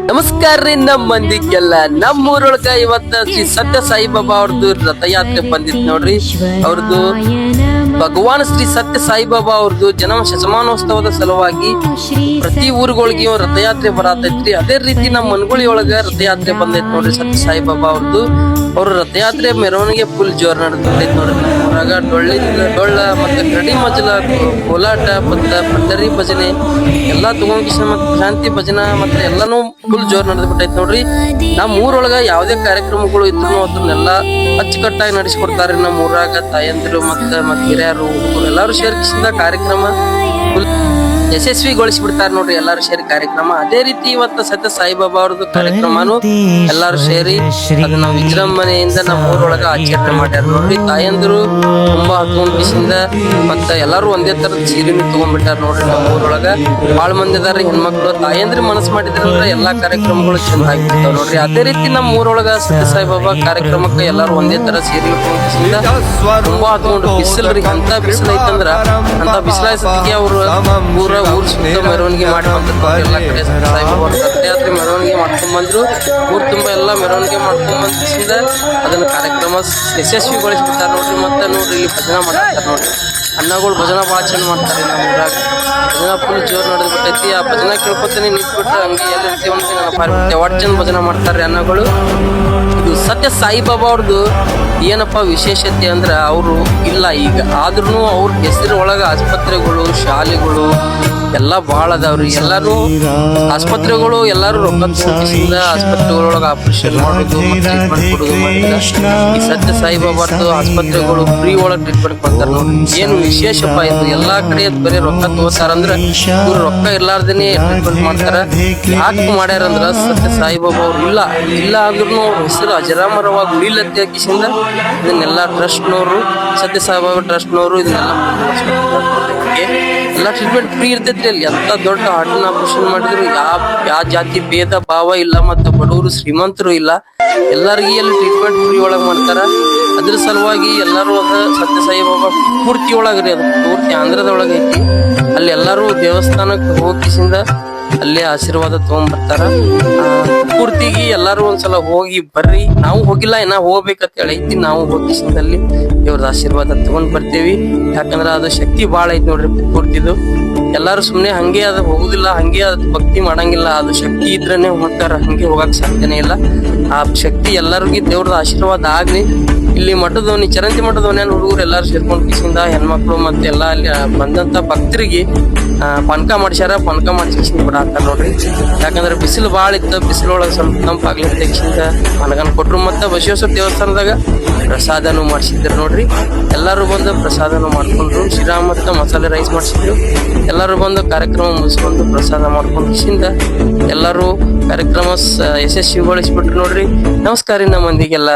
ನಮಸ್ಕಾರ ರೀ ನಮ್ಮ ಮಂದಿಗೆಲ್ಲ ನಮ್ಮೂರೊಳಗ ಇವತ್ತ ಶ್ರೀ ಸತ್ಯ ಸಾಯಿಬಾಬಾ ಅವ್ರದ್ದು ರಥಯಾತ್ರೆ ಬಂದಿತ್ತು ನೋಡ್ರಿ. ಅವ್ರದ್ದು ಭಗವಾನ್ ಶ್ರೀ ಸತ್ಯ ಸಾಯಿಬಾಬಾ ಅವ್ರದ್ದು ಜನ್ಮ ಶತಮಾನೋತ್ಸವದ ಸಲುವಾಗಿ ಪ್ರತಿ ಊರುಗಳಿಗೆ ರಥಯಾತ್ರೆ ಬರತೈತ್ರಿ. ಅದೇ ರೀತಿ ನಮ್ಮ ಮನಗುಳಿ ಒಳಗ ರಥಯಾತ್ರೆ ಬಂದೈತ್ ನೋಡ್ರಿ. ಸತ್ಯ ಸಾಯಿಬಾಬಾ ಅವ್ರದ್ದು ಅವ್ರ ರಥಯಾತ್ರೆ ಮೆರವಣಿಗೆ ಫುಲ್ ಜೋರ್ ನಡೆದೈತ್ ನೋಡ್ರಿ. ಊರಾಗ ಡೊಳ್ಳ ಮತ್ತೆ ಗಡಿ ಮಜಲ ಕೋಲಾಟ ಮತ್ತೆ ಪಟ್ಟರಿ ಭಜನೆ ಎಲ್ಲಾ ತಗೊಂಡ್ ಮತ್ತೆ ಶಾಂತಿ ಭಜನಾ ಮತ್ತೆ ಎಲ್ಲಾನು ಫುಲ್ ಜೋರ್ ನಡೆದ್ ಬಿಟ್ಟೈತ್ ನೋಡ್ರಿ. ನಮ್ಮ ಊರೊಳಗ ಯಾವ್ದೇ ಕಾರ್ಯಕ್ರಮಗಳು ಇದ್ರು ಅದನ್ನೆಲ್ಲ ಅಚ್ಚುಕಟ್ಟಾಗಿ ನಡೆಸಿಕೊಡ್ತಾರ್ರಿ. ನಮ್ಮ ಊರಾಗ ತಾಯಂದಿರು ಮತ್ತೆ ಹಿರಿಯರು ಎಲ್ಲಾರು ಸೇರ್ಕಿಸಿದ ಕಾರ್ಯಕ್ರಮ ಫುಲ್ ಯಶಸ್ವಿಗೊಳಿಸಿ ಬಿಡ್ತಾರ ನೋಡ್ರಿ. ಎಲ್ಲಾರು ಸೇರಿ ಕಾರ್ಯಕ್ರಮ. ಅದೇ ರೀತಿ ಇವತ್ತ ಸತ್ಯ ಸಾಯಿಬಾಬಾ ಅವ್ರದ್ದು ಕಾರ್ಯಕ್ರಮನು ಎಲ್ಲಾರು ಸೇರಿ ಅದನ್ನ ವಿಜೃಂಭಣೆಯಿಂದ ನಮ್ಮ ಊರೊಳಗ ಆಚರಣೆ ಮಾಡ್ಯಾರ ನೋಡ್ರಿ. ತಾಯಂದಿರು ತುಂಬಾ ಹತ್ಕೊಂಡ್ ಮತ್ತ ಎಲ್ಲಾರು ಒಂದೇ ತರದ ಸೀರೆನು ತಗೊಂಡ್ಬಿಟ್ಟಾರ ನೋಡ್ರಿ. ನಮ್ಮ ಊರೊಳಗ ಬಾಳ ಮಂದಿ ಅದಾರ್ರಿ ಹೆಣ್ಮಕ್ಳು. ತಾಯಂದ್ರಿ ಮನಸ್ಸು ಮಾಡಿದ್ರಂದ್ರ ಎಲ್ಲಾ ಕಾರ್ಯಕ್ರಮಗಳು ಚಂದ ಆಗಿಬಿಡ್ತಾವ ನೋಡ್ರಿ. ಅದೇ ರೀತಿ ನಮ್ಮ ಊರೊಳಗ ಸತ್ಯ ಸಾಯಿಬಾಬಾ ಕಾರ್ಯಕ್ರಮಕ್ಕೆ ಎಲ್ಲಾರು ಒಂದೇ ತರ ಸೀರೆ ತುಂಬಾ ಹತ್ಕೊಂಡು ಬಿಸಿಲ್ರಿ. ಅಂತ ಬಿಸಿಲು ಐತಂದ್ರ ಅಂತ ಬಿಸಿಲಾಯಿಸೋದಕ್ಕೆ ಅವ್ರು ಊರ್ ಸುತ್ತ ಮೆರವಣಿಗೆ ಮಾಡಿ ಎಲ್ಲಾ ಕಡೆ ಸಾಯಿಬಾಬಾ ರಥಯಾತ್ರೆ ಮೆರವಣಿಗೆ ಮಾಡ್ಕೊಂಡ್ ಬಂದ್ರು. ಊರ್ ತುಂಬಾ ಎಲ್ಲಾ ಮೆರವಣಿಗೆ ಮಾಡ್ಕೊಂಡ್ ಬಂದ ಅದನ್ನ ಕಾರ್ಯಕ್ರಮ ಯಶಸ್ವಿಗೊಳಿಸ್ಬಿಡ್ತಾರ ನೋಡ್ರಿ. ಮತ್ತೆ ನೋಡ್ರಿ ಇಲ್ಲಿ ಭಜನಾ ಮಾಡ್ತಾರ ನೋಡ್ರಿ. ಅಣ್ಣಗಳು ಭಜನಾ ಬಾಳ ಚಂದ ಮಾಡ್ತಾರೆ. ನಮ್ಮ ಊರಾಗ ಭಜನಾ ಫುಲ್ ಜೋರ್ ನಡೆದ್ ಬಿಟ್ಟೈತಿ. ಆ ಭಜನಾ ಕೇಳ್ಕೊತಾನೆ ನಿಂತ್ಬಿಟ್ರೆ ಹಂಗೆ ಎಲ್ಲ ಇರ್ತೀವಿ ಒಟ್ ಚಂದ ಭಜನಾ ಮಾಡ್ತಾರ್ರಿ ಅಣ್ಣಗಳು. ಇದು ಸತ್ಯ ಸಾಯಿಬಾಬಾ ಅವ್ರದ್ದು ಏನಪ್ಪಾ ವಿಶೇಷತೆ ಅಂದ್ರ ಅವರು ಇಲ್ಲ ಈಗ ಆದ್ರೂ ಅವ್ರ ಹೆಸರು ಒಳಗ ಆಸ್ಪತ್ರೆಗಳು ಶಾಲೆಗಳು ಎಲ್ಲಾ ಬಾಳ ಅದಾವ್ರಿ. ಎಲ್ಲಾರು ಆಸ್ಪತ್ರೆಗಳು ಎಲ್ಲಾರು ರೊಕ್ಕ ತಗೊಂಡಿಂದ ಆಸ್ಪತ್ರೆಗಳೊಳಗ ಆಪರೇಷನ್ ಮಾಡೋದು ಟ್ರೀಟ್ಮೆಂಟ್ ಕೊಡೋದು ಮಾಡಿದ್ರ ಈ ಸತ್ಯ ಸಾಯಿಬಾಬಾರ್ದು ಆಸ್ಪತ್ರೆಗಳು ಫ್ರೀ ಒಳಗ್ ಟ್ರೀಟ್ಮೆಂಟ್ ಕೊಡ್ತಾರ ನೋಡ್ರಿ. ಏನು ವಿಶೇಷಪ್ಪ ಇದು. ಎಲ್ಲಾ ಕಡೆ ಬರೀ ರೊಕ್ಕ ತಗೋತಾರಂದ್ರ ಇವ್ರು ರೊಕ್ಕ ಇರ್ಲಾರ್ದೇನೆ ಟ್ರೀಟ್ಮೆಂಟ್ ಮಾಡ್ತಾರ. ಯಾಕೆ ಮಾಡ್ಯಾರಂದ್ರ ಸತ್ಯ ಸಾಯಿಬಾಬಾ ಅವ್ರು ಇಲ್ಲ ಅಂದ್ರೂ ಅವ್ರ ಹೆಸರು ಅಜರಾಮರವಾಗಿ ಉಳಿಲತ್ತೆ ಕಿಸಿಂದ ಇದನ್ನೆಲ್ಲಾ ಟ್ರಸ್ಟ್ನವರು ಸತ್ಯ ಸಾಯಿಬಾಬಾ ಟ್ರಸ್ಟ್ನವರು ಇದನ್ನೆಲ್ಲ ಎಲ್ಲಾ ಟ್ರೀಟ್ಮೆಂಟ್ ಫ್ರೀ ಇರ್ತೈತ್ರಿ. ಅಲ್ಲಿ ಎಂತ ದೊಡ್ಡ ಹಾರ್ಟಿನ ಆಪರೇಷನ್ ಮಾಡಿದ್ರು ಯಾವ ಜಾತಿ ಭೇದ ಭಾವ ಇಲ್ಲ. ಮತ್ತೆ ಬಡವರು ಶ್ರೀಮಂತರು ಇಲ್ಲ, ಎಲ್ಲರಿಗೂ ಅಲ್ಲಿ ಟ್ರೀಟ್ಮೆಂಟ್ ಫ್ರೀ ಒಳಗ್ ಮಾಡ್ತಾರ. ಅದ್ರ ಸಲುವಾಗಿ ಎಲ್ಲಾರು ಅದ ಸತ್ಯ ಸಾಯಿಬಾಬಾ ಪೂರ್ತಿ ಒಳಗ್ರಿ. ಅದು ಪೂರ್ತಿ ಆಂಧ್ರದ ಒಳಗ ಐತಿ. ಅಲ್ಲಿ ಎಲ್ಲಾರು ದೇವಸ್ಥಾನಕ್ಕೆ ಹೋಗಿಸಿಂದ ಅಲ್ಲೇ ಆಶೀರ್ವಾದ ತಗೊಂಡ್ಬರ್ತಾರ. ಪೂರ್ತಿಗೆ ಎಲ್ಲಾರು ಒಂದ್ಸಲ ಹೋಗಿ ಬರ್ರಿ. ನಾವು ಹೋಗಿಲ್ಲ ಇನ್ನ ಹೋಗ್ಬೇಕಂತ ಹೇಳಿ ಐತಿ. ನಾವು ಹೋಗಿಸಿಂದಲ್ಲಿ ದೇವ್ರದ ಆಶೀರ್ವಾದ ತಗೊಂಡ್ ಬರ್ತೇವಿ. ಯಾಕಂದ್ರ ಅದು ಶಕ್ತಿ ಬಾಳ ಐತಿ ನೋಡ್ರಿ ಪೂರ್ತಿದು. ಎಲ್ಲಾರು ಸುಮ್ನೆ ಹಂಗೆ ಅದ ಹೋಗುದಿಲ್ಲ, ಹಂಗೆ ಅದ್ ಭಕ್ತಿ ಮಾಡಂಗಿಲ್ಲ. ಅದು ಶಕ್ತಿ ಇದ್ರೇನೆ ಹೋಗ್ತಾರ, ಹಂಗೆ ಹೋಗಕ್ ಸಾಧ್ಯನೇ ಇಲ್ಲ. ಆ ಶಕ್ತಿ ಎಲ್ಲರಿಗೂ ದೇವ್ರದ ಆಶೀರ್ವಾದ ಆಗ್ಲಿ. ಇಲ್ಲಿ ಮಠದವನಿ ಚರಂತಿ ಮಠದವನ ಹುಡುಗರು ಎಲ್ಲಾರು ಸೇರ್ಕೊಂಡ್ ಕಿಸಿಂದ ಹೆಣ್ಮಕ್ಳು ಮತ್ತೆ ಎಲ್ಲಾ ಅಲ್ಲಿ ಬಂದಂತ ಭಕ್ತರಿಗೆ ಪನ್ಕ ಮಾಡಿಸ್ಯಾರ. ಪನ್ಕ ಮಾಡಿಸಿ ಬಿಡಾತಾರ ನೋಡ್ರಿ. ಯಾಕಂದ್ರೆ ಬಿಸಿಲು ಬಾಳ ಇತ್ತು. ಬಿಸಿಲೊಳಗ ಸ್ವಲ್ಪ ತಂಪಾಗ್ಲಿ ಕಿಸಿಂದ ಪನ್ಕನ್ ಕೊಟ್ರು. ಮತ್ತೆ ಬಸವೇಶ್ವರ ದೇವಸ್ಥಾನದಾಗ ಪ್ರಸಾದನು ಮಾಡಿಸಿದ್ರು ನೋಡ್ರಿ. ಎಲ್ಲಾರು ಬಂದು ಪ್ರಸಾದನು ಮಾಡ್ಕೊಂಡ್ರು. ಶಿರಾ ಮತ್ತ ಮಸಾಲೆ ರೈಸ್ ಮಾಡಿಸಿದ್ರು. ಎಲ್ಲಾರು ಬಂದು ಕಾರ್ಯಕ್ರಮ ಮುಗಿಸ್ಕೊಂಡು ಪ್ರಸಾದ ಮಾಡ್ಕೊಂಡ್ ಕಿಸಿಂದ ಎಲ್ಲಾರು ಕಾರ್ಯಕ್ರಮ ಯಶಸ್ವಿಗೊಳಿಸ್ಬಿಟ್ರು ನೋಡ್ರಿ. ನಮಸ್ಕಾರ ನಮ್ಮ ಮಂದಿಗೆಲ್ಲ.